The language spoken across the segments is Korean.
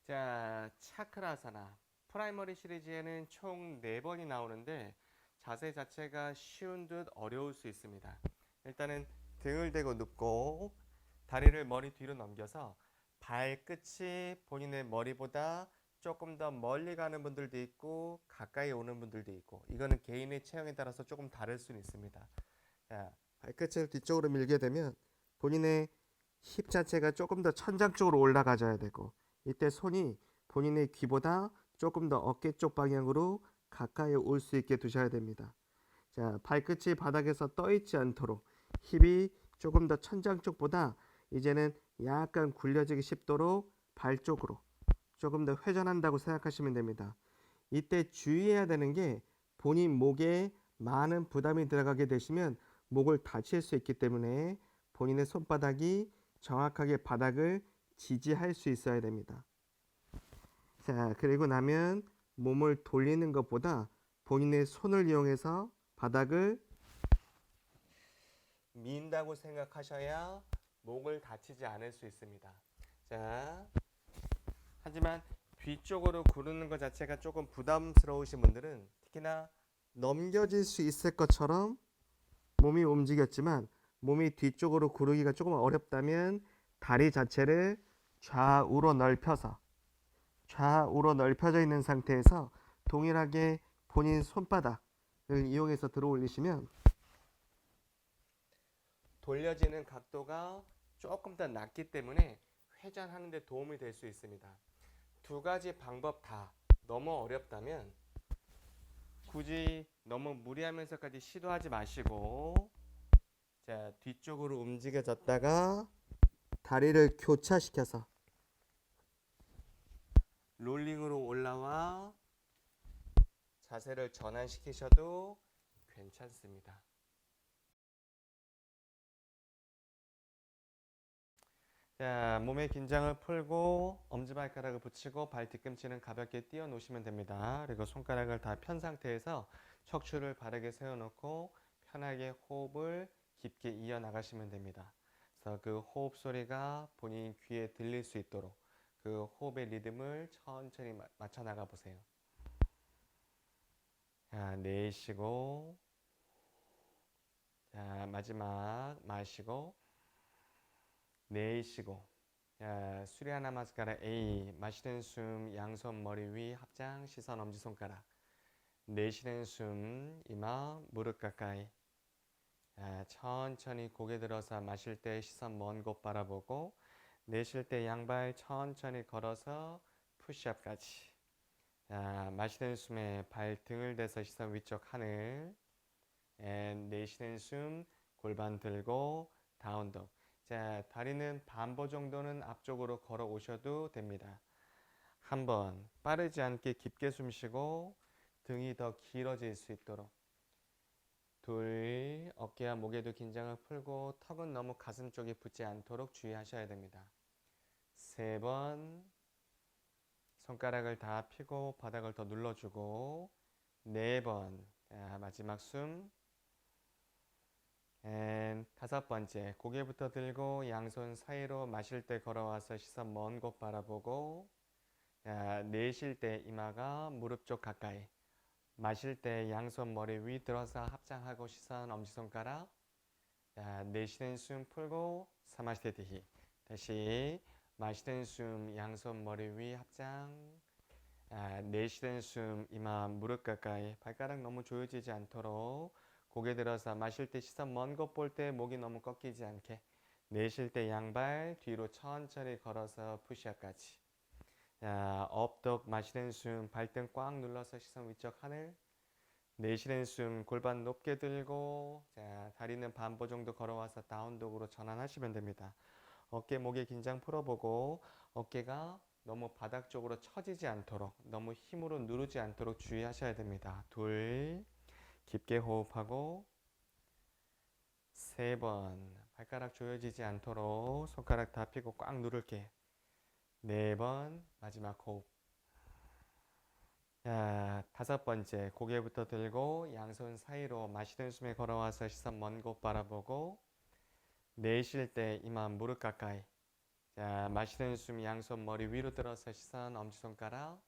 자, 차크라사나 프라이머리 시리즈에는 총 4번이 나오는데 자세 자체가 쉬운 듯 어려울 수 있습니다. 일단은 등을 대고 눕고 다리를 머리 뒤로 넘겨서 발끝이 본인의 머리보다 조금 더 멀리 가는 분들도 있고 가까이 오는 분들도 있고, 이거는 개인의 체형에 따라서 조금 다를 수는 있습니다. 자, 발끝을 뒤쪽으로 밀게 되면 본인의 힙 자체가 조금 더 천장 쪽으로 올라가져야 되고, 이때 손이 본인의 귀보다 조금 더 어깨 쪽 방향으로 가까이 올 수 있게 두셔야 됩니다. 자, 발끝이 바닥에서 떠 있지 않도록 힙이 조금 더 천장 쪽보다 이제는 약간 굴려지기 쉽도록 발 쪽으로 조금 더 회전한다고 생각하시면 됩니다. 이때 주의해야 되는 게, 본인 목에 많은 부담이 들어가게 되시면 목을 다칠 수 있기 때문에 본인의 손바닥이 정확하게 바닥을 지지할 수 있어야 됩니다. 자, 그리고 나면 몸을 돌리는 것보다 본인의 손을 이용해서 바닥을 민다고 생각하셔야 목을 다치지 않을 수 있습니다. 자, 하지만 뒤쪽으로 구르는 것 자체가 조금 부담스러우신 분들은, 특히나 넘겨질 수 있을 것처럼 몸이 움직였지만 몸이 뒤쪽으로 구르기가 조금 어렵다면 다리 자체를 좌우로 넓혀져 있는 상태에서 동일하게 본인 손바닥을 이용해서 들어 올리시면 돌려지는 각도가 조금 더 낮기 때문에 회전하는 데 도움이 될 수 있습니다. 두 가지 방법 다 너무 어렵다면 굳이 너무 무리하면서까지 시도하지 마시고, 자, 뒤쪽으로 움직여졌다가 다리를 교차시켜서 롤링으로 올라와 자세를 전환시키셔도 괜찮습니다. 자, 몸의 긴장을 풀고 엄지발가락을 붙이고 발 뒤꿈치는 가볍게 띄워 놓으시면 됩니다. 그리고 손가락을 다 편 상태에서 척추를 바르게 세워놓고 편하게 호흡을 깊게 이어나가시면 됩니다. 그래서 그 호흡 소리가 본인 귀에 들릴 수 있도록 그 호흡의 리듬을 천천히 맞춰 나가 보세요. 자, 내쉬고, 자, 마지막 마시고, 내쉬고. 자, 수리아 나마스카라 A. 마시는 숨 양손 머리 위 합장, 시선 엄지손가락. 내쉬는 숨 이마 무릎 가까이. 자, 천천히 고개 들어서 마실 때 시선 먼 곳 바라보고, 내쉴 때 양발 천천히 걸어서 푸시업까지. 자, 마시는 숨에 발 등을 대서 시선 위쪽 하늘. 내쉬는 숨 골반 들고 다운독. 자, 다리는 반보 정도는 앞쪽으로 걸어 오셔도 됩니다. 한번 빠르지 않게 깊게 숨 쉬고 등이 더 길어질 수 있도록. 둘, 어깨와 목에도 긴장을 풀고 턱은 너무 가슴 쪽에 붙지 않도록 주의하셔야 됩니다. 세 번, 손가락을 다 펴고 바닥을 더 눌러주고. 네 번, 마지막 숨. 다섯 번째, 고개부터 들고 양손 사이로 마실 때 걸어와서 시선 먼 곳 바라보고. 내쉴 때 이마가 무릎 쪽 가까이. 마실 때 양손 머리 위 들어서 합장하고 시선 엄지손가락. 내쉬는 숨 풀고 사마시테티히. 다시 마시는 숨 양손 머리 위 합장. 내쉬는 숨 이마 무릎 가까이. 발가락 너무 조여지지 않도록 고개 들어서 마실 때 시선 먼 곳 볼 때 목이 너무 꺾이지 않게. 내쉴 때 양발 뒤로 천천히 걸어서 푸시업까지. 자, 업독 마시는 숨 발등 꽉 눌러서 시선 위쪽 하늘. 내쉬는 숨 골반 높게 들고, 자, 다리는 반보 정도 걸어와서 다운독으로 전환하시면 됩니다. 어깨 목에 긴장 풀어보고 어깨가 너무 바닥 쪽으로 처지지 않도록, 너무 힘으로 누르지 않도록 주의하셔야 됩니다. 둘, 깊게 호흡하고. 세 번, 발가락 조여지지 않도록 손가락 다 펴고 꽉 누를게. 네 번, 마지막 호흡. 자, 다섯 번째, 고개부터 들고 양손 사이로 마시는 숨에 걸어와서 시선 먼 곳 바라보고. 내쉴 때 이마 무릎 가까이. 자, 마시는 숨 양손 머리 위로 들어서 시선 엄지손가락.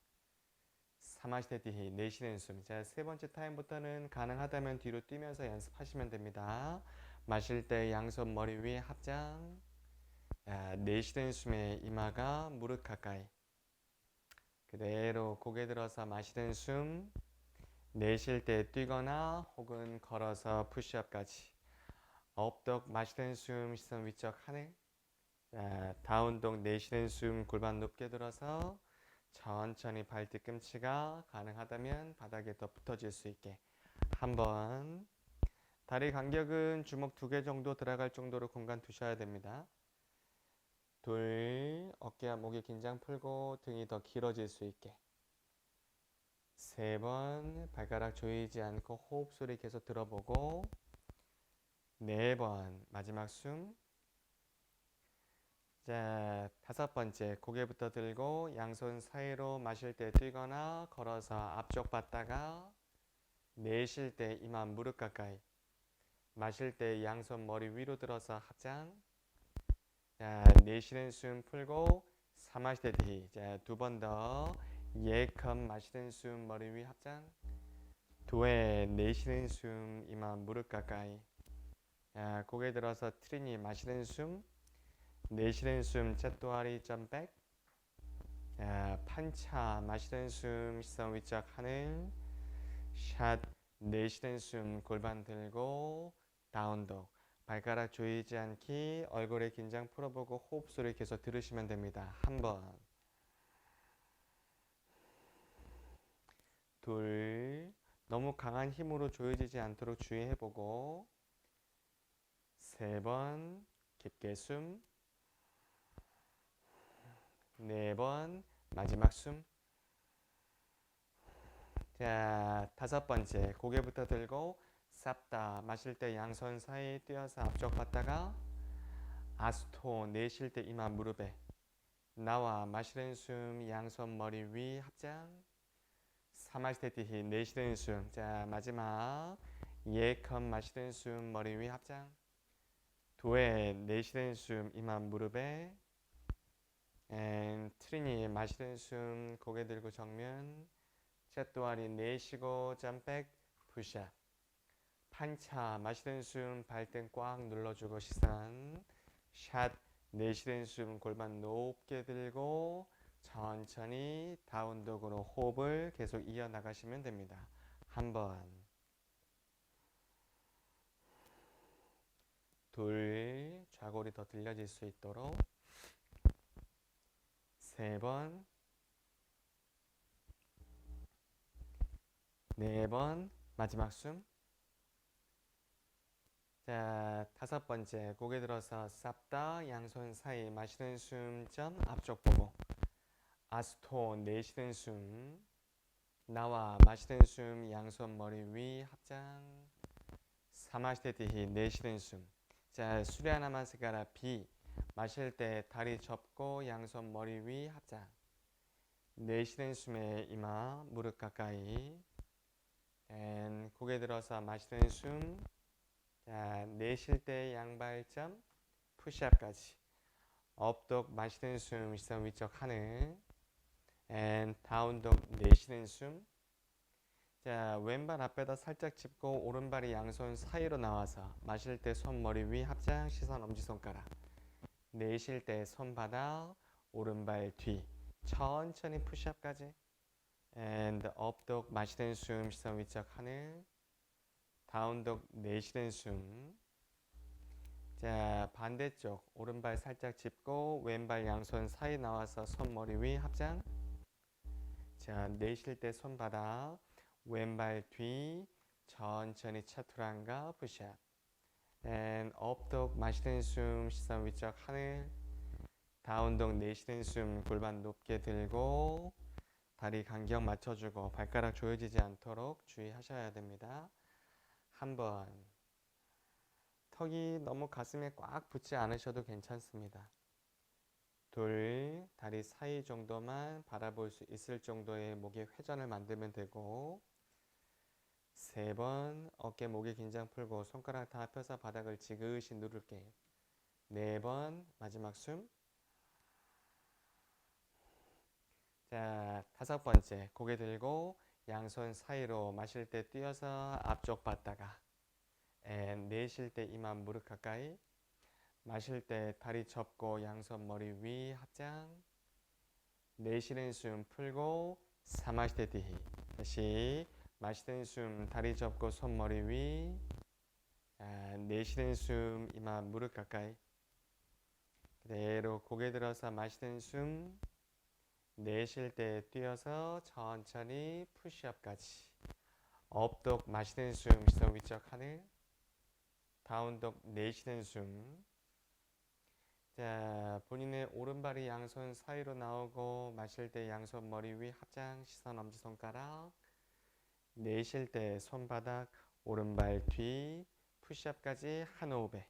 사마시대 뒤 내쉬는 숨. 자, 세 번째 타임부터는 가능하다면 뒤로 뛰면서 연습하시면 됩니다. 마실 때 양손 머리 위에 합장. 자, 내쉬는 숨에 이마가 무릎 가까이. 그대로 고개 들어서 마시는 숨. 내쉴 때 뛰거나 혹은 걸어서 푸시업까지. 업덕 마시는 숨 시선 위쪽 하늘. 자, 다운독 내쉬는 숨 골반 높게 들어서 천천히 발 뒤꿈치가 가능하다면 바닥에 더 붙어질 수 있게 한번. 다리 간격은 주먹 2개 정도 들어갈 정도로 공간 두셔야 됩니다. 둘, 어깨와 목이 긴장 풀고 등이 더 길어질 수 있게. 3번, 발가락 조이지 않고 호흡 소리 계속 들어보고. 4번, 마지막 숨. 자, 5번째, 고개부터 들고 양손 사이로 마실 때 뛰거나 걸어서 앞쪽 봤다가 내쉴 때 이마 무릎 가까이. 마실 때 양손 머리 위로 들어서 합장. 자, 내쉬는 숨 풀고 사마시대 뒤. 자, 2번 더. 예컵 마시는 숨 머리 위 합장. 도에 내쉬는 숨 이마 무릎 가까이. 자, 고개 들어서 트리니 마시는 숨. 내쉬는 숨 챗도아리 점백. 자, 판차 마시는 숨 시선 위쪽 하늘. 샷 내쉬는 숨 골반 들고 다운독. 발가락 조이지 않기. 얼굴에 긴장 풀어보고 호흡 소리 계속 들으시면 됩니다. 한번. 둘. 너무 강한 힘으로 조여지지 않도록 주의해보고. 3번. 깊게 숨. 4번. 마지막 숨. 자, 5번째. 고개부터 들고 쌉다. 마실 때 양손 사이 뛰어서 앞쪽 봤다가 아스토. 내쉴 때 이마 무릎에. 나와 마시는 숨 양손 머리 위 합장. 사마시테티히 내쉬는 숨. 자, 마지막 예컵 마시는 숨 머리 위 합장. 도에 내쉬는 숨 이마 무릎에. 트리니 마시는 숨 고개 들고 정면. 챗도아리 내쉬고 점백 푸시업. 판차 마시는 숨 발등 꽉 눌러주고 시선. 샷 내쉬는 숨 골반 높게 들고 천천히 다운독으로 호흡을 계속 이어나가시면 됩니다. 한번. 둘, 좌골이 더 들려질 수 있도록. 3번. 4번. 마지막 숨. 자, 5번째. 고개 들어서 쌉다. 양손 사이 마시는 숨 점 앞쪽 보고. 아스토 내쉬는 숨. 나와 마시는 숨 양손 머리 위 합장. 사마시테티히 내쉬는 숨. 자, 수리아나마스카라 비. 마실 때 다리 접고 양손 머리 위 합장. 내쉬는 숨에 이마 무릎 가까이. 고개 들어서 마시는 숨. 자, 내쉴 때 양발점 푸시업까지. 업독 마시는 숨 시선 위쪽 하늘. 다운독 내쉬는 숨. 자, 왼발 앞에다 살짝 짚고 오른발이 양손 사이로 나와서 마실 때 손머리 위 합장 시선 엄지손가락. 내쉴 때 손바닥 오른발 뒤. 천천히 푸시업까지. 업독 마시는 숨 시선 위쪽 하늘. 다운독 내쉬는 숨. 자, 반대쪽 오른발 살짝 짚고 왼발 양손 사이 나와서 손머리 위 합장. 자, 내쉴 때 손바닥 왼발 뒤 천천히 차투랑가 푸시업. 업독 마시는 숨 시선 위쪽 하늘. 다운독 내쉬는 숨 골반 높게 들고 다리 간격 맞춰주고 발가락 조여지지 않도록 주의하셔야 됩니다. 한번. 턱이 너무 가슴에 꽉 붙지 않으셔도 괜찮습니다. 둘, 다리 사이 정도만 바라볼 수 있을 정도의 목의 회전을 만들면 되고. 3번, 어깨 목에 긴장 풀고 손가락 다 펴서 바닥을 지그시 누를게요. 4번, 마지막 숨. 자, 다섯 번째, 고개 들고 양손 사이로 마실 때 뛰어서 앞쪽 봤다가 내쉴 때 이마 무릎 가까이 마실 때 다리 접고 양손 머리 위 합장 내쉬는 숨 풀고 사마시테 디히 다시 마시는 숨 다리 접고 손머리 위 내쉬는 숨 이마 무릎 가까이 그대로 고개 들어서 마시는 숨 내쉴 때 뛰어서 천천히 푸시업까지 업독 마시는 숨 시선 위쪽 하늘 다운독 내쉬는 숨 자, 본인의 오른발이 양손 사이로 나오고 마실 때 양손 머리 위 합장 시선 엄지손가락 내쉴 때 손바닥 오른발 뒤 푸시업까지 한 호흡에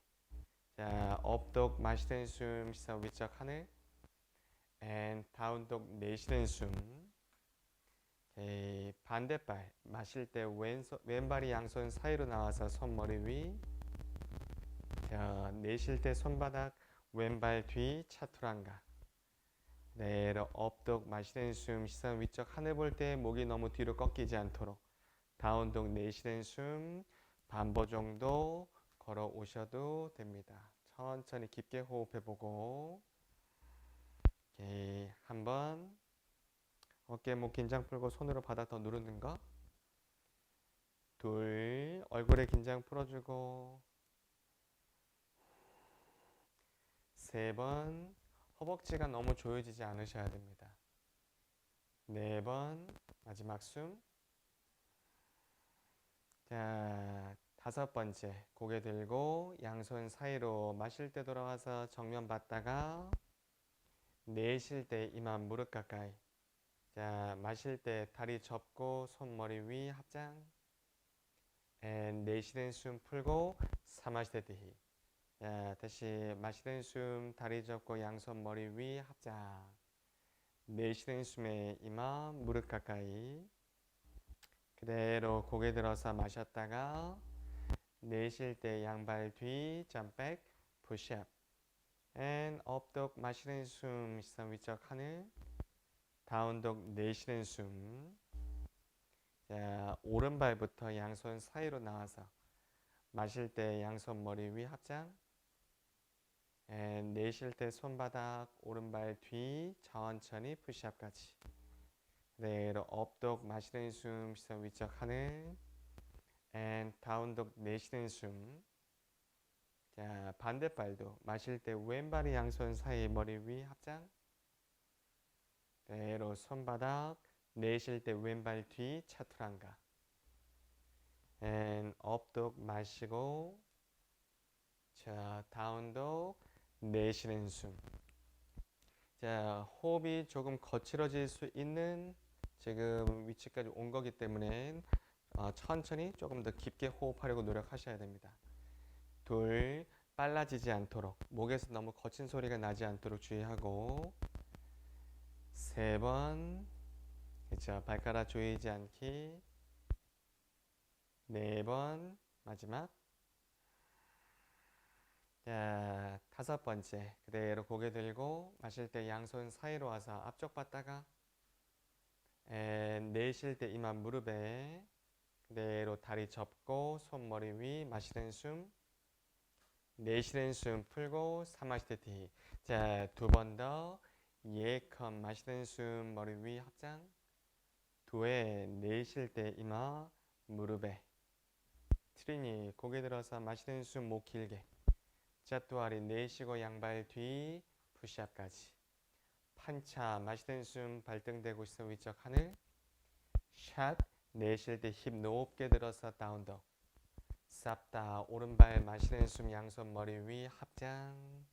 자, 업독 마시는 숨 시선 위쪽 하늘 and 다운독 내쉬는 숨 오케이, 반대발 마실 때 왼발이 양손 사이로 나와서 손머리 위 자, 내쉴 때 손바닥 왼발 뒤 차투랑가 내로 업독 마시는 숨 시선 위쪽 하늘 볼 때 목이 너무 뒤로 꺾이지 않도록 다운독 내쉬는 숨 반보 정도 걸어 오셔도 됩니다. 천천히 깊게 호흡해 보고 오케이, 한번 어깨 목 긴장 풀고 손으로 바닥 더 누르는 거 둘 얼굴에 긴장 풀어주고 세 번 허벅지가 너무 조여지지 않으셔야 됩니다. 네 번 마지막 숨 자, 다섯 번째 고개 들고 양손 사이로 마실 때 돌아와서 정면 봤다가 내쉴 때 이마 무릎 가까이 자, 마실 때 다리 접고 손머리 위 합장 내쉬는 숨 풀고 사마시테티히 자, 다시 마시는 숨 다리 접고 양손 머리 위 합장 내쉬는 숨에 이마 무릎 가까이 그대로 고개 들어서 마셨다가 내쉴 때 양발 뒤 점백 푸시업 and 업독 마시는 숨 시선 위쪽 하늘 다운독 내쉬는 숨 자, 오른발부터 양손 사이로 나와서 마실 때 양손 머리 위 합장 내쉴 때 손바닥 오른발 뒤 천천히 푸시업까지 그대로 업독 마시는 숨 시선 위쪽 하늘 다운독 내쉬는 숨 자, 반대발도 마실 때 왼발이 양손 사이 머리 위 합장 그대로 손바닥 내쉴 때 왼발 뒤 차투랑가 업독 마시고 자, 다운독 내쉬는 숨 자, 호흡이 조금 거칠어질 수 있는 지금 위치까지 온 거기 때문에 천천히 조금 더 깊게 호흡하려고 노력하셔야 됩니다. 둘, 빨라지지 않도록 목에서 너무 거친 소리가 나지 않도록 주의하고 세 번 그렇죠. 발가락 조이지 않기 네 번 마지막 자, 다섯 번째 그대로 고개 들고 마실 때 양손 사이로 와서 앞쪽 봤다가 내쉴 때 이마 무릎에 그대로 다리 접고 손머리 위 마시는 숨 내쉬는 숨 풀고 사마시테티 자, 두 번 더 예컨 마시는 숨 머리 위 합장 두에 내쉴 때 이마 무릎에 트리니 고개 들어서 마시는 숨 목 길게 짜뚜아리 내쉬고 양발 뒤 푸시업까지 판차 마시는 숨 발등대고 시선 위쪽 하늘 샷 내쉴 때 힙 높게 들어서 다운독 쌉다 오른발 마시는 숨 양손 머리 위 합장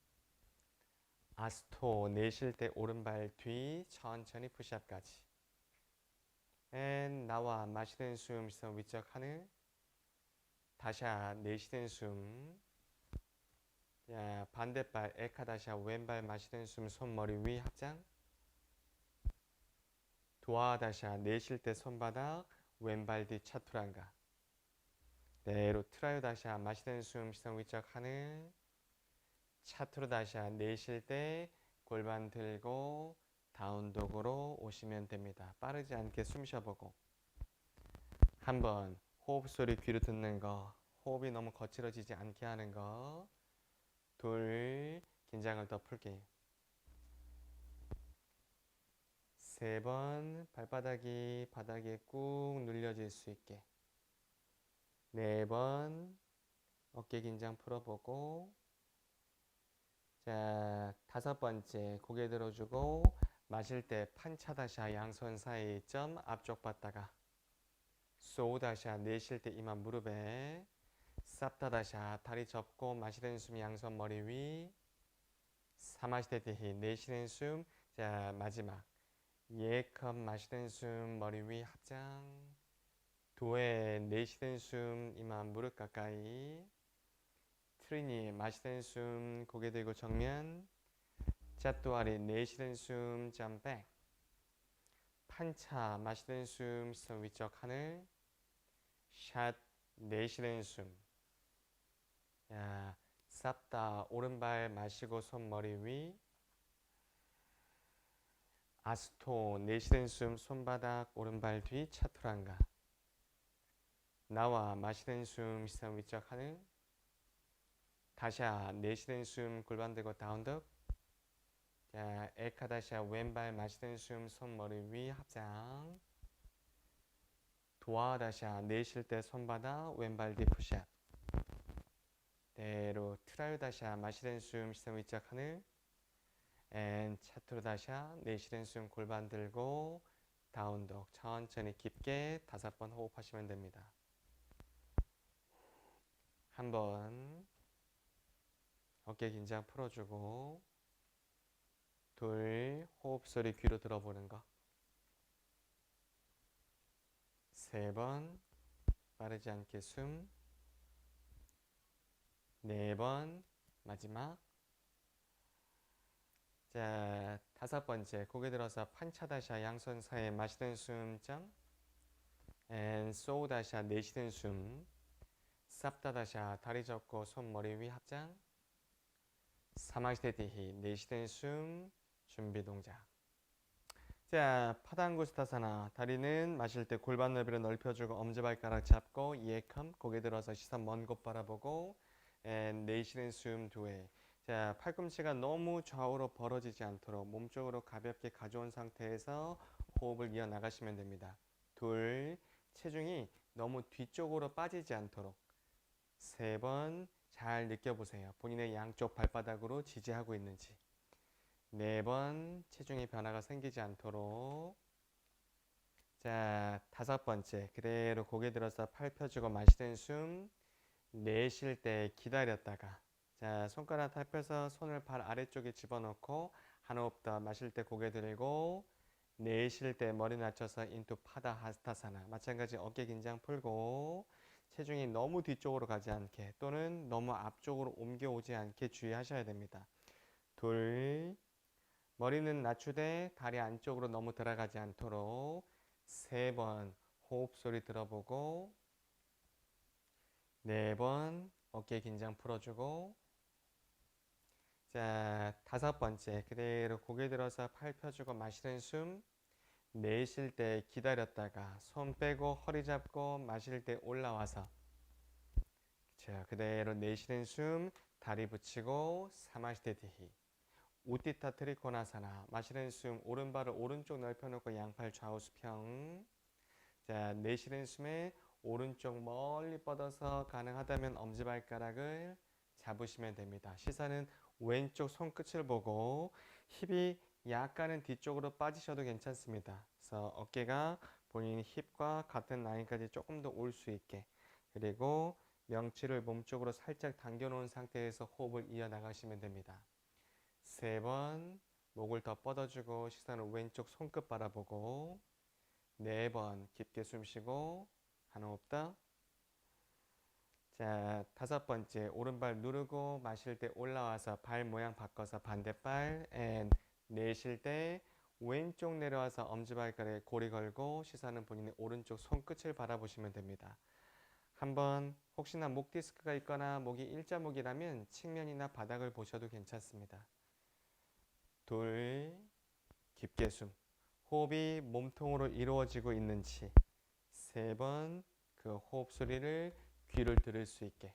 아스토 내쉴 때 오른발 뒤 천천히 푸시업까지 나와 마시는 숨 시선 위쪽 하늘 다샤 내쉬는 숨 자, 반대발 에카다샤 왼발 마시는 숨 손머리 위 합장 도아다샤 내쉴 때 손바닥 왼발 뒤 차투랑가 내로 트라이다샤 마시는 숨 시선 위쪽 하늘 차투르다샤 내쉴 때 골반 들고 다운독으로 오시면 됩니다. 빠르지 않게 숨 쉬어보고 한번 호흡 소리 귀로 듣는 거, 호흡이 너무 거칠어지지 않게 하는 거. 둘, 긴장을 더 풀게. 세 번, 발바닥이 바닥에 꾹 눌려질 수 있게. 네 번, 어깨 긴장 풀어보고. 자, 다섯 번째, 고개 들어주고 마실 때 판차다샤 양손 사이 점 앞쪽 봤다가 소우다샤 내쉴 때 이마 무릎에 쌉다다샤 다리 접고 마시는 숨 양손 머리 위 사마시테티히 내쉬는 숨. 자, 마지막 예컵 마시는 숨 머리 위 합장. 도에 내쉬는 숨 이마 무릎 가까이. 트리니 마시는 숨 고개 들고 정면. 짭도아리 내쉬는 숨 점백. 판차 마시는 숨 시선 위쪽 하늘. 샷 내쉬는 숨. 야, 쌉다 오른발 마시고 손 머리 위. 아스토 내쉬는 숨 손바닥 오른발 뒤 차투랑가. 나와 마시는 숨 시선 위쪽 하늘. 다샤 내쉬는 숨 골반 들고 다운독. 자, 에카다샤 왼발 마시는 숨 손머리 위 합장. 도아다샤 내쉴 때 손바닥 왼발 뒤 푸샷. 대로 트라유다샤 마시는 숨 시선 위쪽 하늘. 앤 차투르다샤 내쉬는 숨 골반 들고 다운독. 천천히 깊게 5번 호흡하시면 됩니다. 한번 어깨 긴장 풀어주고. 둘, 호흡 소리 귀로 들어보는 거. 세 번, 빠르지 않게 숨. 네 번, 마지막. 자, 다섯 번째, 고개 들어서 판차다샤 양손 사이에 마시는 숨 점. 앤 소우다샤 내쉬는 숨. 쌉다다샤 다리 접고 손 머리 위 합장. 사마시테티히 내쉬는 숨 준비 동작. 자, 파단구스타사나. 다리는 마실 때 골반 너비를 넓혀주고 엄지발가락 잡고 예컴 고개 들어서 시선 먼 곳 바라보고. 내쉬는 숨 2회. 자, 팔꿈치가 너무 좌우로 벌어지지 않도록 몸쪽으로 가볍게 가져온 상태에서 호흡을 이어나가시면 됩니다. 둘, 체중이 너무 뒤쪽으로 빠지지 않도록. 세 번, 잘 느껴보세요. 본인의 양쪽 발바닥으로 지지하고 있는지. 네 번, 체중의 변화가 생기지 않도록. 자, 다섯 번째, 그대로 고개 들어서 팔 펴주고 마시는 숨. 내쉴 때 기다렸다가. 자, 손가락 다 펴서 손을 발 아래쪽에 집어넣고 한 호흡 더. 마실 때 고개 들고 내쉴 때 머리 낮춰서 인투 파다 하스타사나. 마찬가지 어깨 긴장 풀고 체중이 너무 뒤쪽으로 가지 않게 또는 너무 앞쪽으로 옮겨오지 않게 주의하셔야 됩니다. 둘, 머리는 낮추되 다리 안쪽으로 너무 들어가지 않도록. 세 번, 호흡 소리 들어보고. 네 번, 어깨 긴장 풀어주고. 자, 다섯 번째, 그대로 고개 들어서 팔 펴주고 마시는 숨. 내쉴 때 기다렸다가 손 빼고 허리 잡고 마실 때 올라와서. 자, 그대로 내쉬는 숨 다리 붙이고 사마시테티히. 우티타 트리코나사나. 마시는 숨 오른발을 오른쪽 넓혀놓고 양팔 좌우 수평. 자, 내쉬는 숨에 오른쪽 멀리 뻗어서 가능하다면 엄지발가락을 잡으시면 됩니다. 시선은 왼쪽 손끝을 보고 힙이 약간은 뒤쪽으로 빠지셔도 괜찮습니다. 그래서 어깨가 본인 힙과 같은 라인까지 조금 더 올 수 있게. 그리고 명치를 몸쪽으로 살짝 당겨놓은 상태에서 호흡을 이어나가시면 됩니다. 세 번, 목을 더 뻗어주고 시선을 왼쪽 손끝 바라보고. 네 번, 깊게 숨 쉬고 한 호흡 더. 자, 다섯 번째, 오른발 누르고 마실 때 올라와서 발 모양 바꿔서 반대발. 내쉴 때 왼쪽 내려와서 엄지발가락에 고리 걸고 시선은 본인의 오른쪽 손끝을 바라보시면 됩니다. 한번 혹시나 목 디스크가 있거나 목이 일자목이라면 측면이나 바닥을 보셔도 괜찮습니다. 둘, 깊게 숨. 호흡이 몸통으로 이루어지고 있는지. 3번 그 호흡 소리를 귀를 들을 수 있게.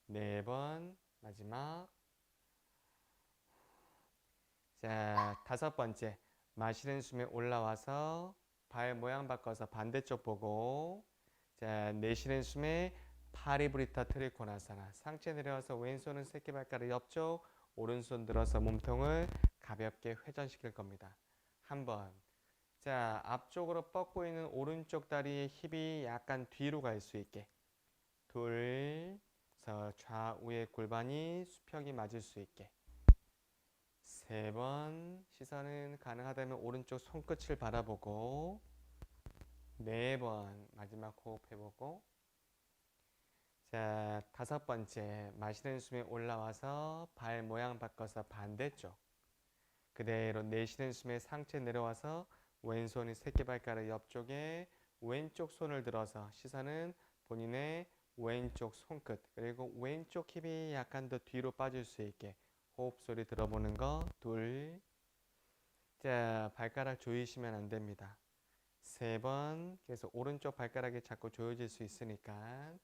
4번 마지막. 자, 5번째. 마시는 숨에 올라와서 발 모양 바꿔서 반대쪽 보고. 자, 내쉬는 숨에 파리브리타 트리코나사나. 상체 내려와서 왼손은 새끼발가락 옆쪽, 오른손 들어서 몸통을 가볍게 회전시킬 겁니다. 한번. 자, 앞쪽으로 뻗고 있는 오른쪽 다리의 힙이 약간 뒤로 갈 수 있게. 둘. 그래서 좌우의 골반이 수평이 맞을 수 있게. 3번. 시선은 가능하다면 오른쪽 손끝을 바라보고. 4번. 마지막 호흡해보고. 자, 5번째. 마시는 숨에 올라와서 발 모양 바꿔서 반대쪽. 그대로 내쉬는 숨에 상체 내려와서 왼손이 새끼발가락 옆쪽에 왼쪽 손을 들어서 시선은 본인의 왼쪽 손끝 그리고 왼쪽 힙이 약간 더 뒤로 빠질 수 있게 호흡 소리 들어보는 거. 둘. 자, 발가락 조이시면 안 됩니다. 3번. 그래서 오른쪽 발가락이 자꾸 조여질 수 있으니까.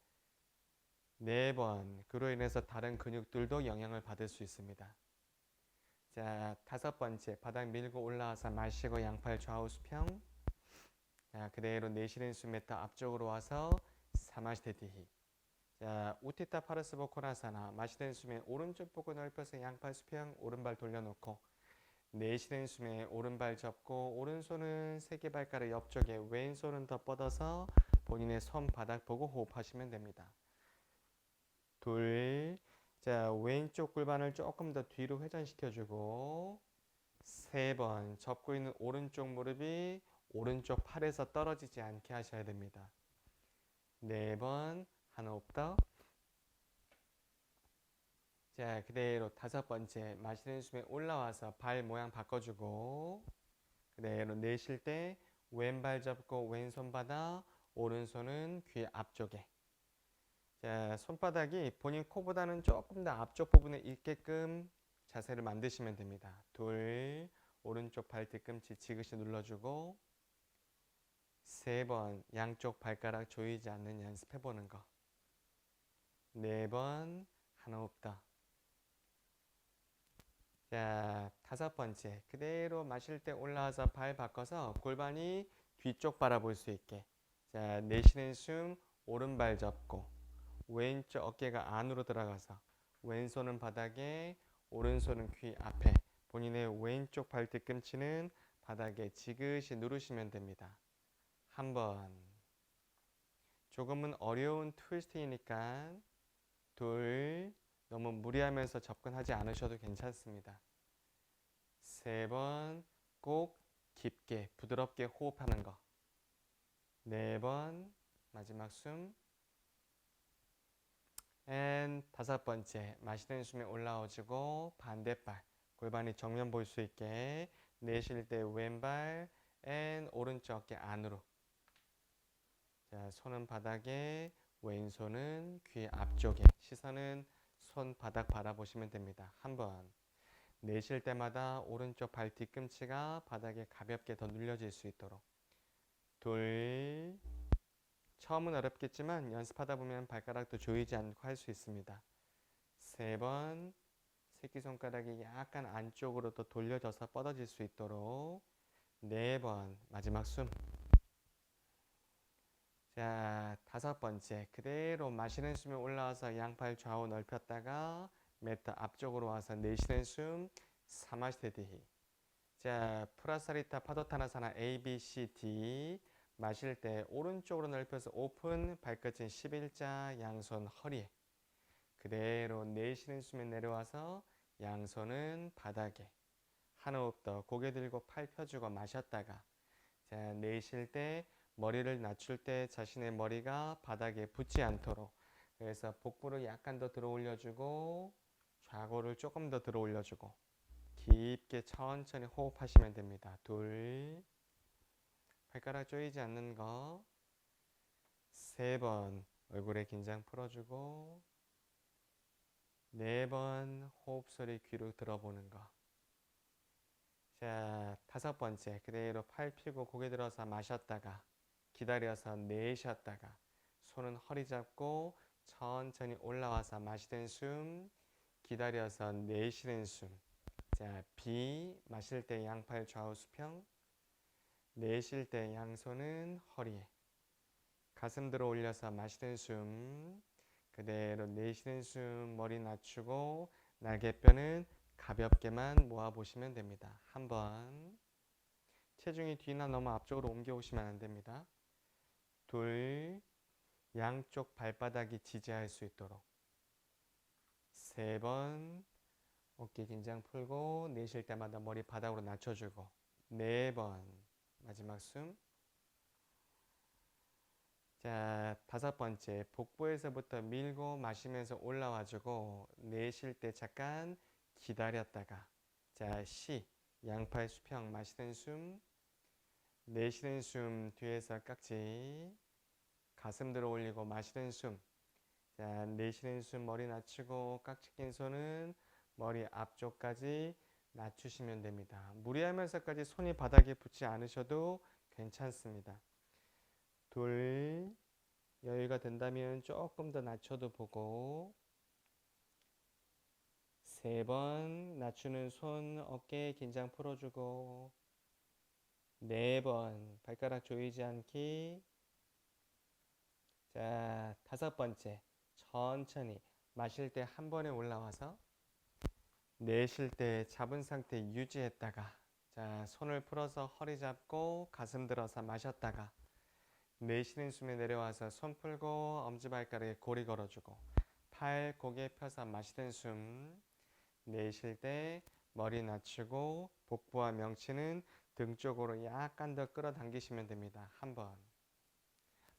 4번. 그로 인해서 다른 근육들도 영향을 받을 수 있습니다. 자, 5번째. 바닥 밀고 올라와서 마시고 양팔 좌우 수평. 자, 그대로 내쉬는 숨에 더 앞쪽으로 와서 사마시테티히. 자, 우티타 파르스보 코나사나. 마시는 숨에 오른쪽 보고 넓혀서 양팔 수평, 오른발 돌려놓고. 내쉬는 숨에 오른발 접고 오른손은 새끼발가락 옆쪽에 왼손은 더 뻗어서 본인의 손바닥 보고 호흡하시면 됩니다. 둘. 자, 왼쪽 골반을 조금 더 뒤로 회전시켜주고. 3번. 접고 있는 오른쪽 무릎이 오른쪽 팔에서 떨어지지 않게 하셔야 됩니다. 4번. 한 호흡 더. 자, 그대로 5번째. 마시는 숨에 올라와서 발 모양 바꿔주고. 그대로 내쉴 때 왼발 접고 왼손바닥, 오른손은 귀 앞쪽에. 자, 손바닥이 본인 코보다는 조금 더 앞쪽 부분에 있게끔 자세를 만드시면 됩니다. 둘. 오른쪽 발 뒤꿈치 지그시 눌러주고. 3번. 양쪽 발가락 조이지 않는 연습해보는 거. 4번. 한 호흡 더. 자, 5번째. 그대로 마실 때 올라와서 발 바꿔서 골반이 뒤쪽 바라볼 수 있게. 자, 내쉬는 숨 오른발 접고 왼쪽 어깨가 안으로 들어가서 왼손은 바닥에 오른손은 귀 앞에 본인의 왼쪽 발 뒤꿈치는 바닥에 지그시 누르시면 됩니다. 한번. 조금은 어려운 트위스트이니까. 둘. 너무 무리하면서 접근하지 않으셔도 괜찮습니다. 3번. 꼭 깊게 부드럽게 호흡하는 거. 4번. 마지막 숨. 5번째. 마시는 숨에 올라오시고 반대발 골반이 정면 볼 수 있게 내쉴 때 왼발 오른쪽 어깨 안으로. 자, 손은 바닥에 왼손은 귀 앞쪽에 시선은 손바닥 바라보시면 됩니다. 한번. 내쉴 때마다 오른쪽 발 뒤꿈치가 바닥에 가볍게 더 눌려질 수 있도록. 둘. 처음은 어렵겠지만 연습하다 보면 발가락도 조이지 않고 할 수 있습니다. 3번. 새끼손가락이 약간 안쪽으로 더 돌려져서 뻗어질 수 있도록. 4번. 마지막 숨. 자, 5번째. 그대로 마시는 숨에 올라와서 양팔 좌우 넓혔다가 매트 앞쪽으로 와서 내쉬는 숨 사마시테디히. 자, 프라사리타 파도타나사나 A, B, C, D. 마실 때 오른쪽으로 넓혀서 오픈, 발끝은 11자, 양손 허리에. 그대로 내쉬는 숨에 내려와서 양손은 바닥에. 한 호흡 더 고개 들고 팔 펴주고 마셨다가. 자, 내쉴 때 머리를 낮출 때 자신의 머리가 바닥에 붙지 않도록. 그래서 복부를 약간 더 들어 올려주고 좌골을 조금 더 들어 올려주고 깊게 천천히 호흡하시면 됩니다. 둘. 발가락 조이지 않는 거. 3번. 얼굴에 긴장 풀어주고 4번. 호흡 소리 귀로 들어보는 거. 자, 다섯 번째. 그대로 팔 펴고 고개 들어서 마셨다가 기다려서 내쉬었다가 손은 허리 잡고 천천히 올라와서 마시는 숨, 기다려서 내쉬는 숨. 자, B 마실 때 양팔 좌우 수평, 내쉴 때 양손은 허리에. 가슴 들어 올려서 마시는 숨, 그대로 내쉬는 숨, 머리 낮추고 날개뼈는 가볍게만 모아보시면 됩니다. 한번 체중이 뒤나 너무 앞쪽으로 옮겨오시면 안 됩니다. 둘, 양쪽 발바닥이 지지할 수 있도록. 세 번, 어깨 긴장 풀고 내쉴 때마다 머리 바닥으로 낮춰주고. 네 번, 마지막 숨. 자, 다섯 번째, 복부에서부터 밀고 마시면서 올라와주고 내쉴 때 잠깐 기다렸다가. 자, C, 양팔 수평 마시는 숨, 내쉬는 숨, 뒤에서 깍지, 가슴 들어 올리고 마시는 숨. 자, 내쉬는 숨 머리 낮추고 깍지 낀 손은 머리 앞쪽까지 낮추시면 됩니다. 무리하면서까지 손이 바닥에 붙지 않으셔도 괜찮습니다. 둘, 여유가 된다면 조금 더 낮춰도 보고. 세 번, 낮추는 손, 어깨 긴장 풀어주고. 네 번, 발가락 조이지 않기. 자, 다섯 번째, 천천히 마실 때 한 번에 올라와서 내쉴 때 잡은 상태 유지했다가, 자, 손을 풀어서 허리 잡고 가슴 들어서 마셨다가 내쉬는 숨에 내려와서 손 풀고 엄지발가락에 고리 걸어주고 팔 고개 펴서 마시는 숨, 내쉴 때 머리 낮추고 복부와 명치는 등 쪽으로 약간 더 끌어당기시면 됩니다. 한 번.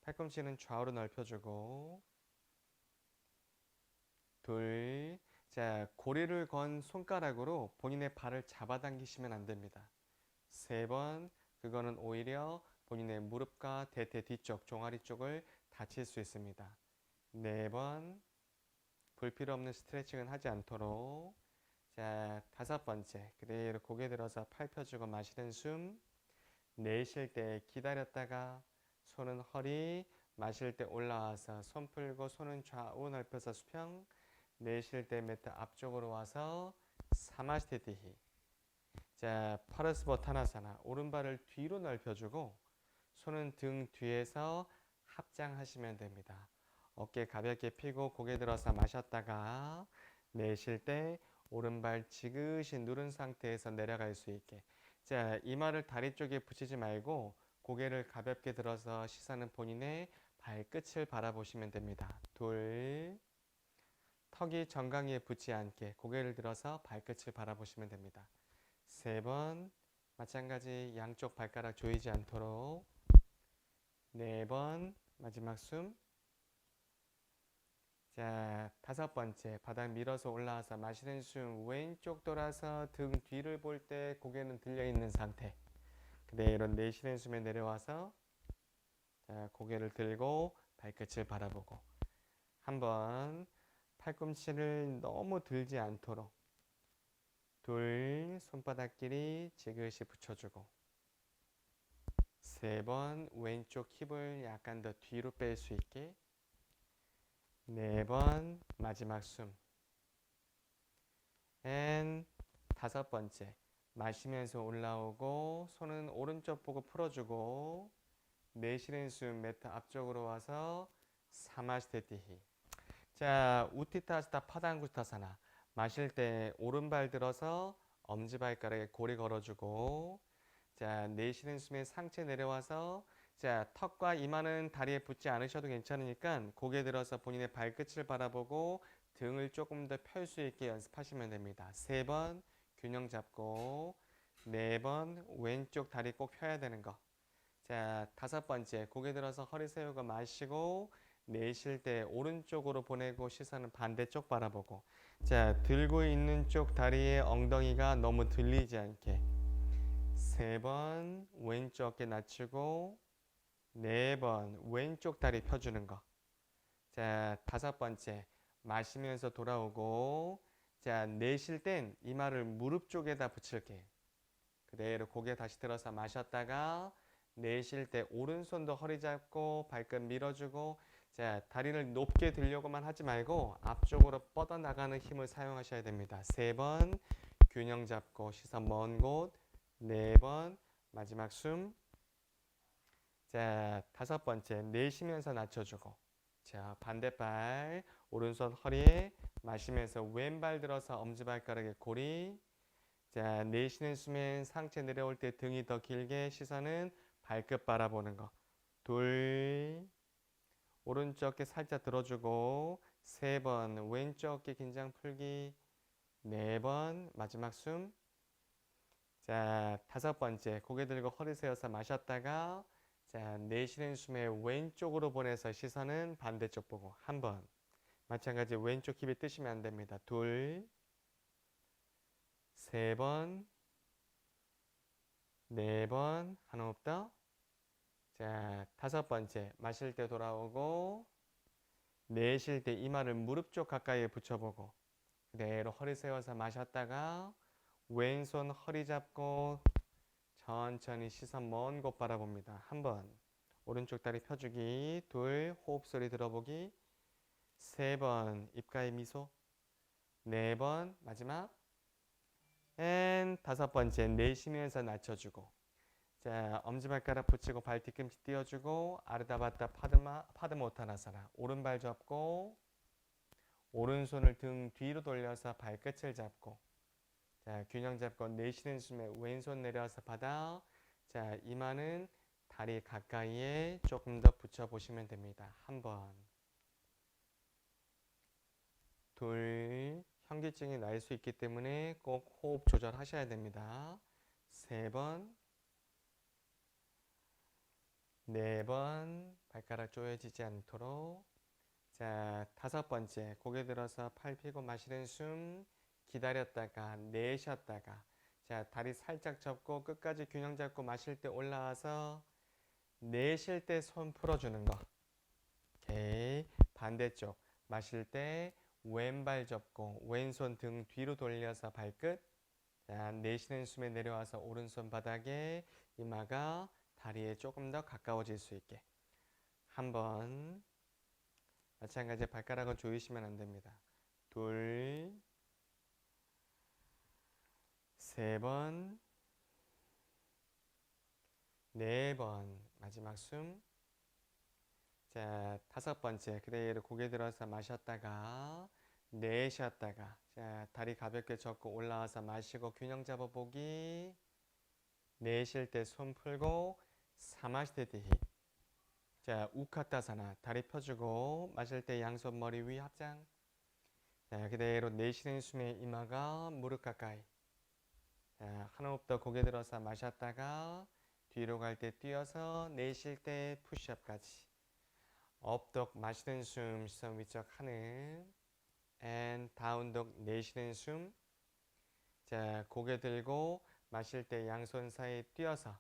팔꿈치는 좌우로 넓혀주고. 둘. 자, 고리를 건 손가락으로 본인의 발을 잡아당기시면 안 됩니다. 세 번. 그거는 오히려 본인의 무릎과 대퇴 뒤쪽, 종아리 쪽을 다칠 수 있습니다. 네 번. 불필요 없는 스트레칭은 하지 않도록. 자, 다섯 번째. 그대로 고개 들어서 팔 펴주고 마시는 숨. 내쉴 때 기다렸다가 손은 허리, 마실 때 올라와서 손 풀고 손은 좌우 넓혀서 수평. 내쉴 때 매트 앞쪽으로 와서 사마스티히. 자, 파르스보타나사나 오른발을 뒤로 넓혀주고 손은 등 뒤에서 합장하시면 됩니다. 어깨 가볍게 펴고 고개 들어서 마셨다가 내쉴 때 오른발 지그시 누른 상태에서 내려갈 수 있게. 자, 이마를 다리 쪽에 붙이지 말고 고개를 가볍게 들어서 시선은 본인의 발끝을 바라보시면 됩니다. 둘, 턱이 정강이에 붙지 않게 고개를 들어서 발끝을 바라보시면 됩니다. 세 번, 마찬가지 양쪽 발가락 조이지 않도록. 네 번, 마지막 숨. 자, 다섯 번째, 바닥 밀어서 올라와서 마시는 숨, 왼쪽 돌아서 등 뒤를 볼 때 고개는 들려있는 상태. 그대로 내쉬는 숨에 내려와서 자, 고개를 들고 발끝을 바라보고. 한번 팔꿈치를 너무 들지 않도록. 둘, 손바닥끼리 지그시 붙여주고. 세 번, 왼쪽 힙을 약간 더 뒤로 뺄 수 있게. 네 번, 마지막 숨. 앤 다섯 번째, 마시면서 올라오고 손은 오른쪽 보고 풀어주고 내쉬는 숨 매트 앞쪽으로 와서 사마스테티히. 자, 우티타스타 파당구타사나. 마실 때 오른발 들어서 엄지발가락에 고리 걸어주고. 자, 내쉬는 숨에 상체 내려와서 자, 턱과 이마는 다리에 붙지 않으셔도 괜찮으니까 고개 들어서 본인의 발끝을 바라보고 등을 조금 더 펼 수 있게 연습하시면 됩니다. 세 번 균형 잡고. 네 번 왼쪽 다리 꼭 펴야 되는 거. 자, 다섯 번째, 고개 들어서 허리 세우고 마시고 내쉴 때 오른쪽으로 보내고 시선은 반대쪽 바라보고. 자, 들고 있는 쪽 다리의 엉덩이가 너무 들리지 않게. 세 번 왼쪽 어깨 낮추고. 네 번 왼쪽 다리 펴주는 거. 자, 다섯 번째, 마시면서 돌아오고. 자, 내쉴 땐 이마를 무릎 쪽에다 붙일게. 그대로 고개 다시 들어서 마셨다가 내쉴 때 오른손도 허리 잡고 발끝 밀어주고 자, 다리를 높게 들려고만 하지 말고 앞쪽으로 뻗어나가는 힘을 사용하셔야 됩니다. 3번 균형 잡고 시선 먼 곳, 4번 마지막 숨. 자, 5번째 내쉬면서 낮춰주고 자, 반대발 오른손 허리에 마시면서 왼발 들어서 엄지발가락에 고리. 자, 내쉬는 숨엔 상체 내려올 때 등이 더 길게 시선은 발끝 바라보는 거. 둘, 오른쪽 어깨 살짝 들어주고 3번 왼쪽 어깨 긴장 풀기 4번 마지막 숨. 자, 5번째 고개 들고 허리 세워서 마셨다가 자, 내쉬는 숨에 왼쪽으로 보내서 시선은 반대쪽 보고 한 번. 마찬가지 왼쪽 힙이 뜨시면 안 됩니다. 둘, 3번, 4번 한 호흡 더. 자, 5번째 마실 때 돌아오고 내쉴 때 이마를 무릎 쪽 가까이에 붙여보고 그대로 허리 세워서 마셨다가 왼손 허리 잡고 천천히 시선 먼 곳 바라봅니다. 한 번 오른쪽 다리 펴주기. 둘, 호흡 소리 들어보기. 3번 입가에 미소. 4번 마지막. 앤 5번째 내쉬면서 낮춰주고 자, 엄지발가락 붙이고 발 뒤꿈치 띄워주고 아르다바타 파드모타나사나 오른발 잡고 오른손을 등 뒤로 돌려서 발끝을 잡고 자, 균형 잡고 내쉬는 숨에 왼손 내려서 바닥. 자, 이마는 다리 가까이에 조금 더 붙여보시면 됩니다. 한 번, 둘, 현기증이 날 수 있기 때문에 꼭 호흡 조절하셔야 됩니다. 3번, 4번 발가락 조여지지 않도록. 자, 5번째 고개 들어서 팔 펴고 마시는 숨 기다렸다가 내쉬었다가 자, 다리 살짝 접고 끝까지 균형 잡고 마실 때 올라와서 내쉴 때 손 풀어주는 거. 오케이. 반대쪽 마실 때 왼발 접고 왼손 등 뒤로 돌려서 발끝. 자, 내쉬는 숨에 내려와서 오른손 바닥에 이마가 다리에 조금 더 가까워질 수 있게. 한번 마찬가지 발가락은 조이시면 안 됩니다. 둘, 3번, 4번 마지막 숨. 자, 5번째 그대로 고개 들어서 마셨다가 내쉬었다가 자, 다리 가볍게 접고 올라와서 마시고 균형 잡아보기. 내쉴 때 손 풀고 사마시테티. 자, 우카타사나 다리 펴주고 마실 때 양손 머리 위 합장. 자, 그대로 내쉬는 숨에 이마가 무릎 가까이. 자, 한 호흡 더 고개 들어서 마셨다가 뒤로 갈 때 뛰어서 내쉴 때 푸시업까지. 업독 마시는 숨 시선 위쪽 하늘. and 다운독 내쉬는 숨. 자, 고개 들고 마실 때 양손 사이에 뛰어서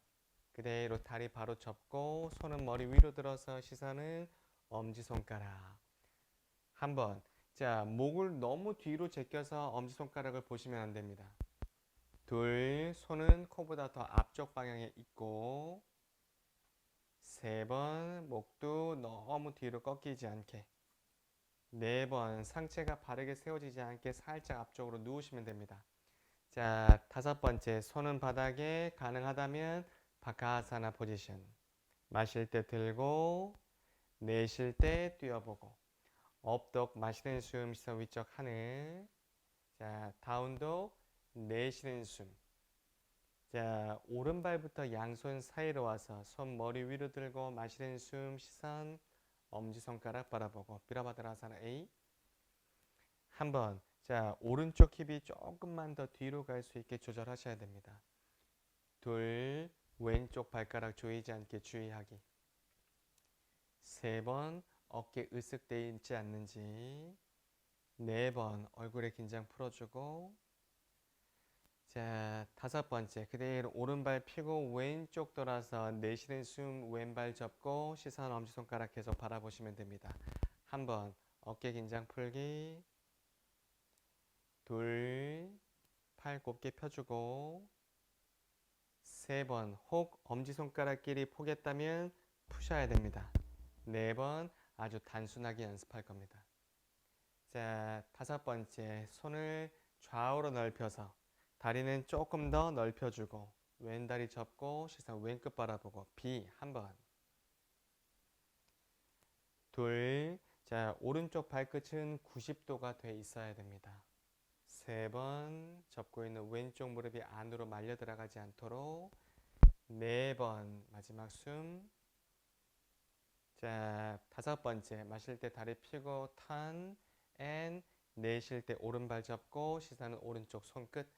그대로 다리 바로 접고 손은 머리 위로 들어서 시선은 엄지손가락. 한번. 자, 목을 너무 뒤로 제껴서 엄지손가락을 보시면 안 됩니다. 둘, 손은 코보다 더 앞쪽 방향에 있고 3번, 목도 너무 뒤로 꺾이지 않게 4번, 상체가 바르게 세워지지 않게 살짝 앞쪽으로 누우시면 됩니다. 자, 5번째, 손은 바닥에 가능하다면 바카사나 포지션. 마실 때 들고 내쉴 때 뛰어보고 업독 마시는 숨 시선 위쪽 하늘. 자, 다운독 내쉬는 숨. 자, 오른발부터 양손 사이로 와서 손 머리 위로 들고 마시는 숨 시선 엄지손가락 바라보고 비라바드라사나 A. 한번. 자, 오른쪽 힙이 조금만 더 뒤로 갈 수 있게 조절하셔야 됩니다. 둘, 왼쪽 발가락 조이지 않게 주의하기. 3번, 어깨 으쓱되어 있지 않는지. 4번, 얼굴에 긴장 풀어주고. 자, 5번째, 그대로 오른발 펴고 왼쪽 돌아서 내쉬는 숨 왼발 접고 시선 엄지손가락 계속 바라보시면 됩니다. 한번 어깨 긴장 풀기. 둘, 팔 곱게 펴주고 3번 혹 엄지손가락끼리 포겠다면 푸셔야 됩니다. 4번 아주 단순하게 연습할 겁니다. 자, 5번째 손을 좌우로 넓혀서 다리는 조금 더 넓혀주고 왼다리 접고 시선 왼끝 바라보고 B 한 번. 둘, 자, 오른쪽 발끝은 90도가 돼 있어야 됩니다. 3번 접고 있는 왼쪽 무릎이 안으로 말려 들어가지 않도록 4번 마지막 숨. 자, 5번째 마실 때 다리 펴고 턴 앤 내쉴 때 오른발 접고 시선은 오른쪽 손끝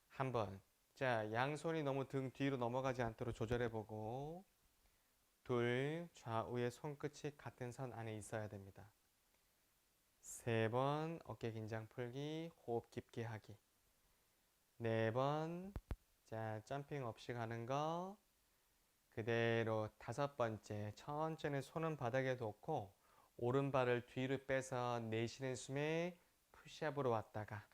한 번. 자, 양손이 너무 등 뒤로 넘어가지 않도록 조절해보고 둘, 좌우의 손끝이 같은 선 안에 있어야 됩니다. 3번 어깨 긴장 풀기, 호흡 깊게 하기. 4번 자, 점핑 없이 가는 거 그대로. 5번째 천천히 손은 바닥에 놓고 오른발을 뒤로 빼서 내쉬는 숨에 푸시업으로 왔다가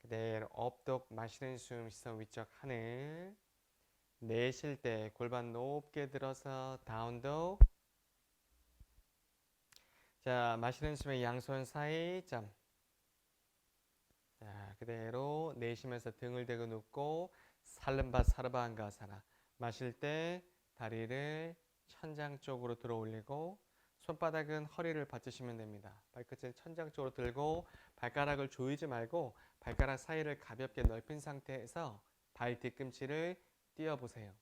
그대로 업독 마시는 숨 시선 위쪽 하늘. 내쉴 때 골반 높게 들어서 다운독. 자, 마시는 숨에 양손 사이 점. 자, 그대로 내쉬면서 등을 대고 눕고 살른바 사르바한가사나. 마실 때 다리를 천장 쪽으로 들어 올리고 손바닥은 허리를 받치시면 됩니다. 발끝은 천장 쪽으로 들고 발가락을 조이지 말고 발가락 사이를 가볍게 넓힌 상태에서 발 뒤꿈치를 띄워보세요.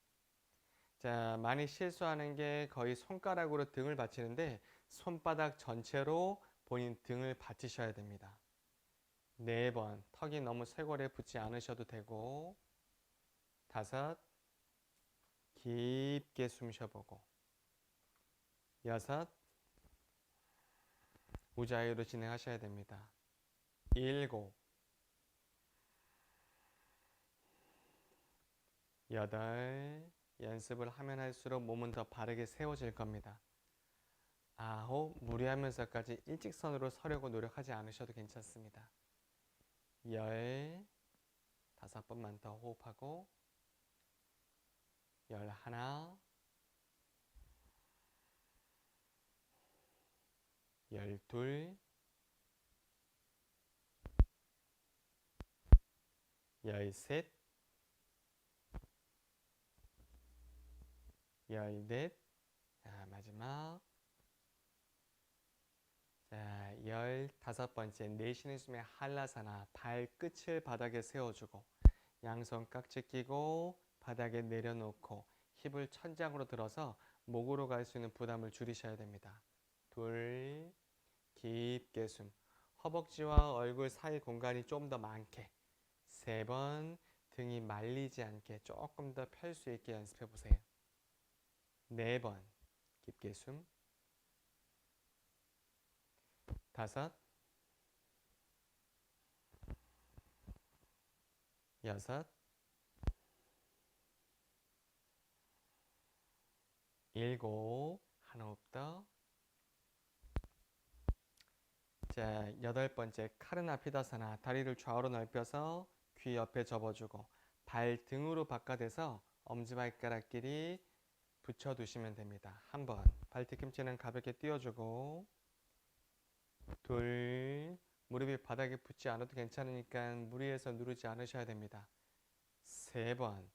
자, 많이 실수하는 게 거의 손가락으로 등을 받치는데 손바닥 전체로 본인 등을 받치셔야 됩니다. 4번 턱이 너무 쇄골에 붙지 않으셔도 되고 5 깊게 숨 쉬어보고 6 우자유로 진행하셔야 됩니다. 7 8 연습을 하면 할수록 몸은 더 바르게 세워질 겁니다. 9 무리하면서까지 일직선으로 서려고 노력하지 않으셔도 괜찮습니다. 10 5번만 더 호흡하고 11 12 13 14 자, 마지막 자, 15번째 내쉬는 숨에 한라사나 발끝을 바닥에 세워주고 양손 깍지 끼고 바닥에 내려놓고 힙을 천장으로 들어서 목으로 갈 수 있는 부담을 줄이셔야 됩니다. 2 깊게 숨. 허벅지와 얼굴 사이 공간이 좀 더 많게. 3번 등이 말리지 않게 조금 더 펼 수 있게 연습해 보세요. 4번 깊게 숨. 5 6 7 한 호흡 더. 자, 8번째 카르나피다사나 다리를 좌우로 넓혀서 귀 옆에 접어주고 발 등으로 바깥에서 엄지발가락끼리 붙여두시면 됩니다. 한번 발 뒤꿈치는 가볍게 띄워주고 2 무릎이 바닥에 붙지 않아도 괜찮으니까 무리해서 누르지 않으셔야 됩니다. 3번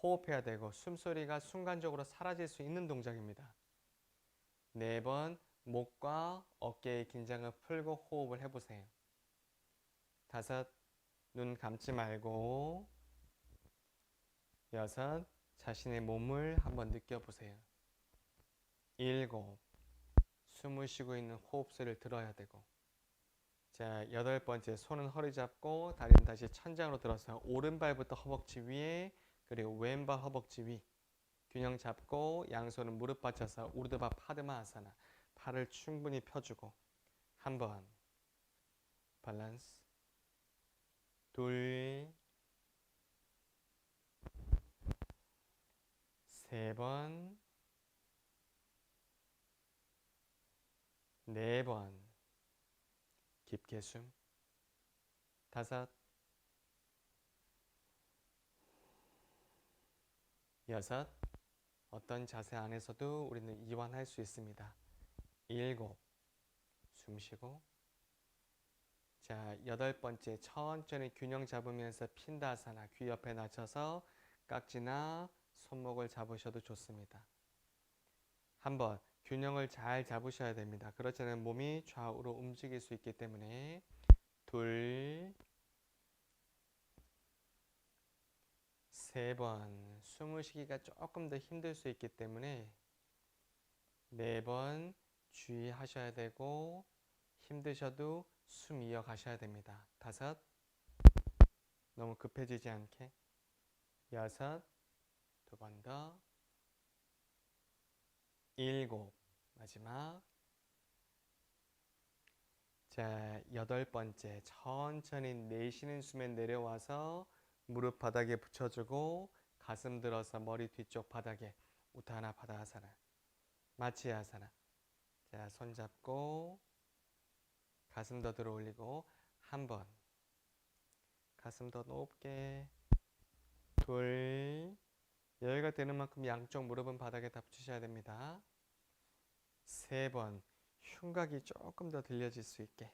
호흡해야 되고 숨소리가 순간적으로 사라질 수 있는 동작입니다. 4번 목과 어깨의 긴장을 풀고 호흡을 해보세요. 5 눈 감지 말고 6 자신의 몸을 한번 느껴보세요. 7 숨을 쉬고 있는 호흡소리를 들어야 되고 자, 8번째 손은 허리 잡고 다리는 다시 천장으로 들어서 오른발부터 허벅지 위에 그리고 왼발 허벅지 위 균형 잡고 양손은 무릎 받쳐서 우르드바 파드마아사나 팔을 충분히 펴주고 한번 밸런스 2 3번 4번 깊게 숨 5 6. 어떤 자세 안에서도 우리는 이완할 수 있습니다. 7. 숨 쉬고. 자, 8번째 천천히 균형 잡으면서 핀다사나 귀 옆에 낮춰서 깍지나 손목을 잡으셔도 좋습니다. 한번 균형을 잘 잡으셔야 됩니다. 그렇지 않으면 몸이 좌우로 움직일 수 있기 때문에. 둘, 3번 숨을 쉬기가 조금 더 힘들 수 있기 때문에 4번 주의하셔야 되고 힘드셔도 숨 이어가셔야 됩니다. 5, 너무 급해지지 않게. 6, 2번 더. 7, 마지막. 자, 8번째 천천히 내쉬는 숨에 내려와서 무릎 바닥에 붙여주고 가슴 들어서 머리 뒤쪽 바닥에 우타나 바다아사나, 마치아사나. 자, 손 잡고 가슴 더 들어 올리고 한 번. 가슴 더 높게. 둘, 여유가 되는 만큼 양쪽 무릎은 바닥에 다 붙이셔야 됩니다. 3번, 흉곽이 조금 더 들려질 수 있게.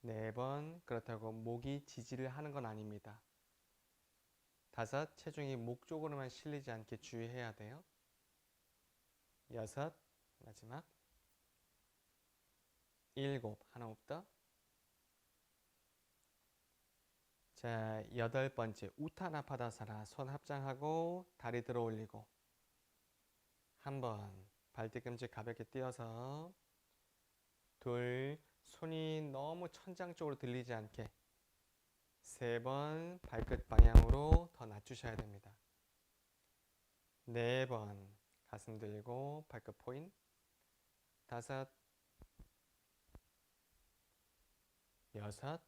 4번, 그렇다고 목이 지지를 하는 건 아닙니다. 5, 체중이 목 쪽으로만 실리지 않게 주의해야 돼요. 6, 마지막. 7, 하나 없다. 자, 8번째 우타나파다사나. 손 합장하고 다리 들어 올리고 한 번. 발뒤꿈치 가볍게 띄어서. 둘, 손이 너무 천장 쪽으로 들리지 않게. 3번, 발끝 방향으로 더 낮추셔야 됩니다. 4번, 가슴 들고 발끝 포인. 5, 6,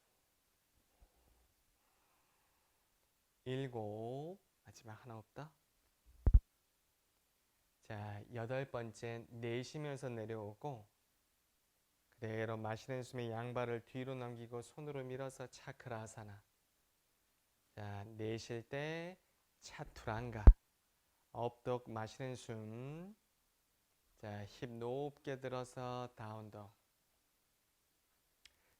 7, 마지막 하나 없다. 자, 8번째 내쉬면서 내려오고 그대로 마시는 숨에 양발을 뒤로 넘기고 손으로 밀어서 차크라아사나. 자, 내쉴 때 차투랑가. 업독 마시는 숨. 자, 힙 높게 들어서 다운독.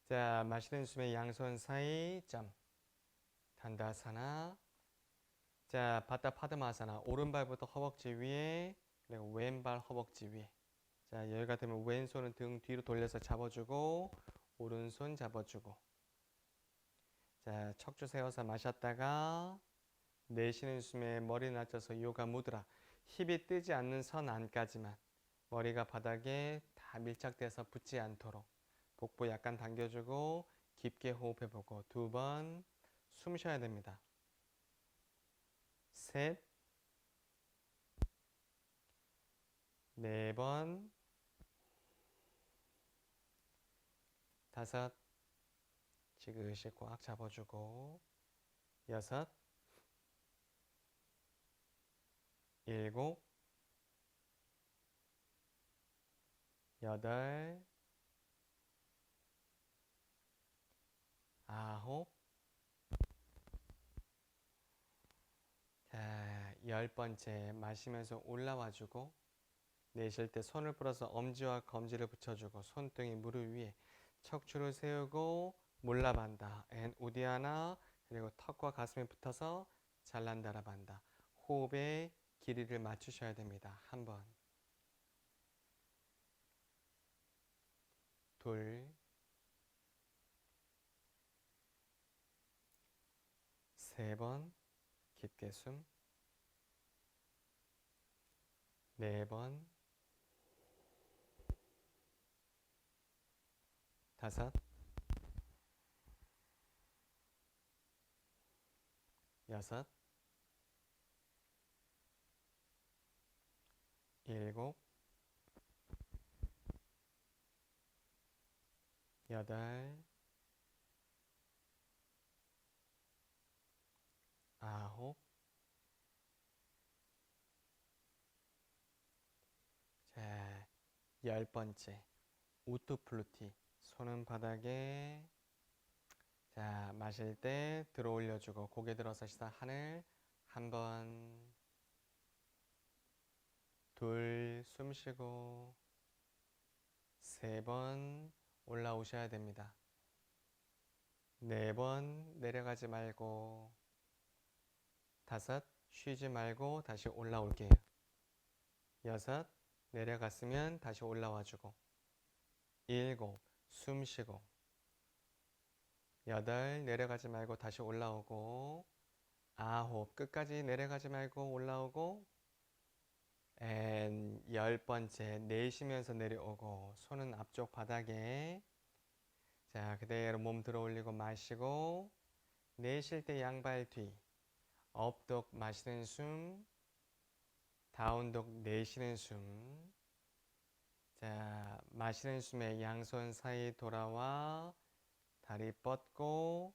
자, 마시는 숨에 양손 사이 점. 단다사나. 자, 바타 파드마사나. 오른발부터 허벅지 위에, 그리고 왼발 허벅지 위에. 자, 여기가 되면 왼손은 등 뒤로 돌려서 잡아주고 오른손 잡아주고. 자, 척추 세워서 마셨다가 내쉬는 숨에 머리 낮춰서 요가 무드라. 힙이 뜨지 않는 선 안까지만. 머리가 바닥에 다 밀착돼서 붙지 않도록. 복부 약간 당겨주고 깊게 호흡해보고 2번 숨 쉬어야 됩니다. 3, 4번, 5, 지그시 꽉 잡아주고 6, 7, 8, 9. 자, 10번째 마시면서 올라와주고 내쉴 때 손을 풀어서 엄지와 검지를 붙여주고 손등이 무릎 위에 척추를 세우고 몰라반다. 앤 우디아나. 그리고 턱과 가슴에 붙어서 잘란다라반다. 호흡의 길이를 맞추셔야 됩니다. 한 번. 둘. 3번. 깊게 숨. 4번. 5, 6, 7, 8, 9. 자, 10번째 우투플루티. 손은 바닥에. 자, 마실 때 들어 올려주고 고개 들어서 시다 하늘 한 번. 둘, 숨 쉬고. 세 번 올라오셔야 됩니다. 네 번 내려가지 말고. 다섯, 쉬지 말고 다시 올라올게요. 여섯, 내려갔으면 다시 올라와주고. 일곱, 숨 쉬고. 여덟, 내려가지 말고 다시 올라오고. 아홉, 끝까지 내려가지 말고 올라오고. 열 번째, 내쉬면서 내려오고. 손은 앞쪽 바닥에. 자, 그대로 몸 들어 올리고 마시고. 내쉴 때 양발 뒤. 업독 마시는 숨. 다운독 내쉬는 숨. 자, 마시는 숨에 양손 사이 돌아와 다리 뻗고.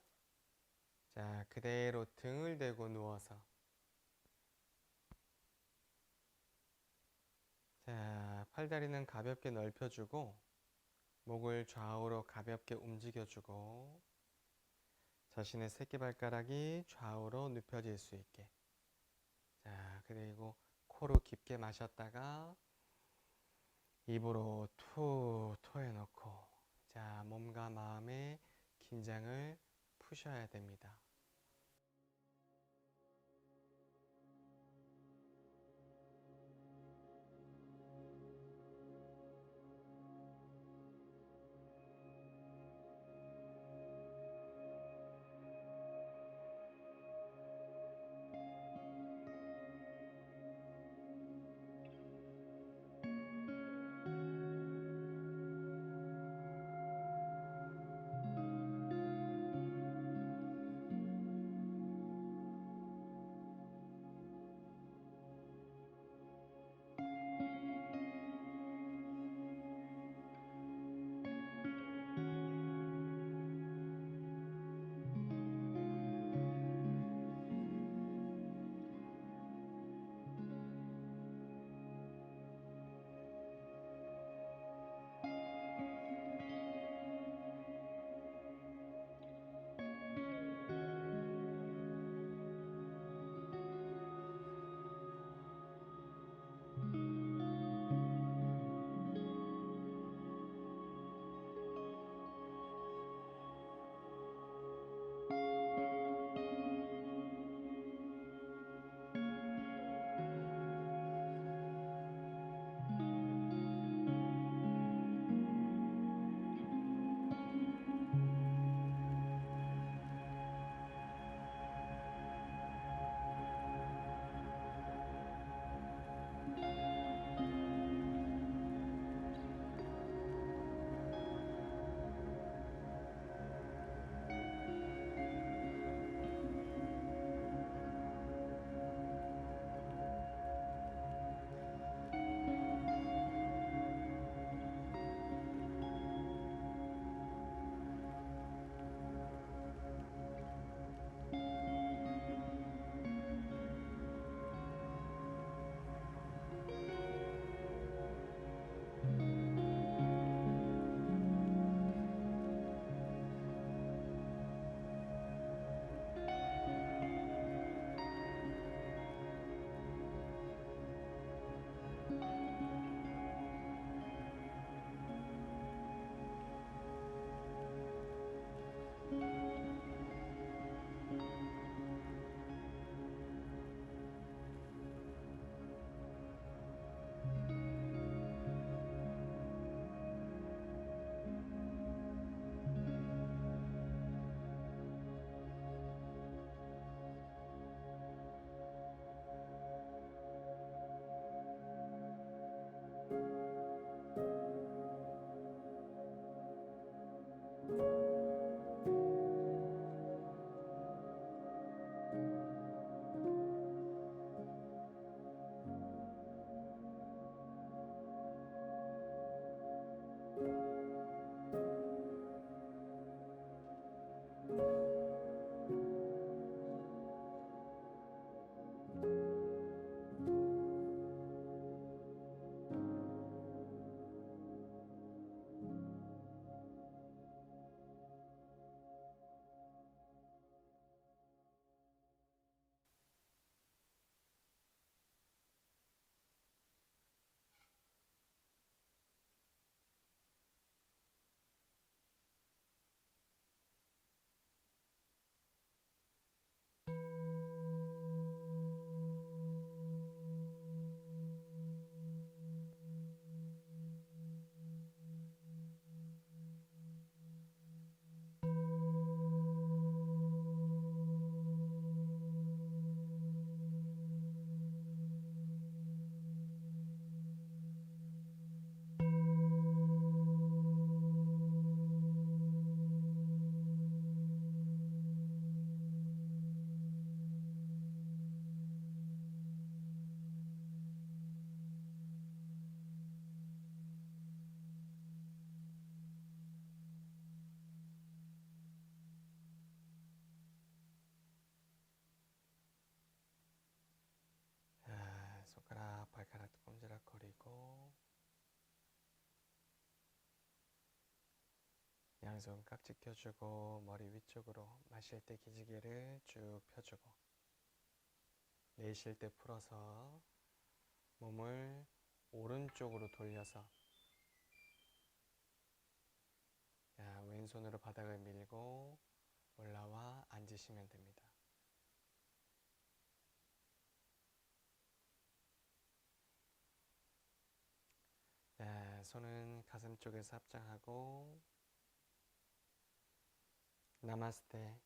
자, 그대로 등을 대고 누워서. 자, 팔다리는 가볍게 넓혀주고 목을 좌우로 가볍게 움직여주고 자신의 새끼발가락이 좌우로 눕혀질 수 있게. 자, 그리고 코로 깊게 마셨다가 입으로 툭 토해놓고. 자, 몸과 마음의 긴장을 푸셔야 됩니다. 양손 깍지 껴주고 머리 위쪽으로 마실 때 기지개를 쭉 펴주고 내쉴 때 풀어서 몸을 오른쪽으로 돌려서 왼손으로 바닥을 밀고 올라와 앉으시면 됩니다. 손은 가슴 쪽에서 합장하고 나마스테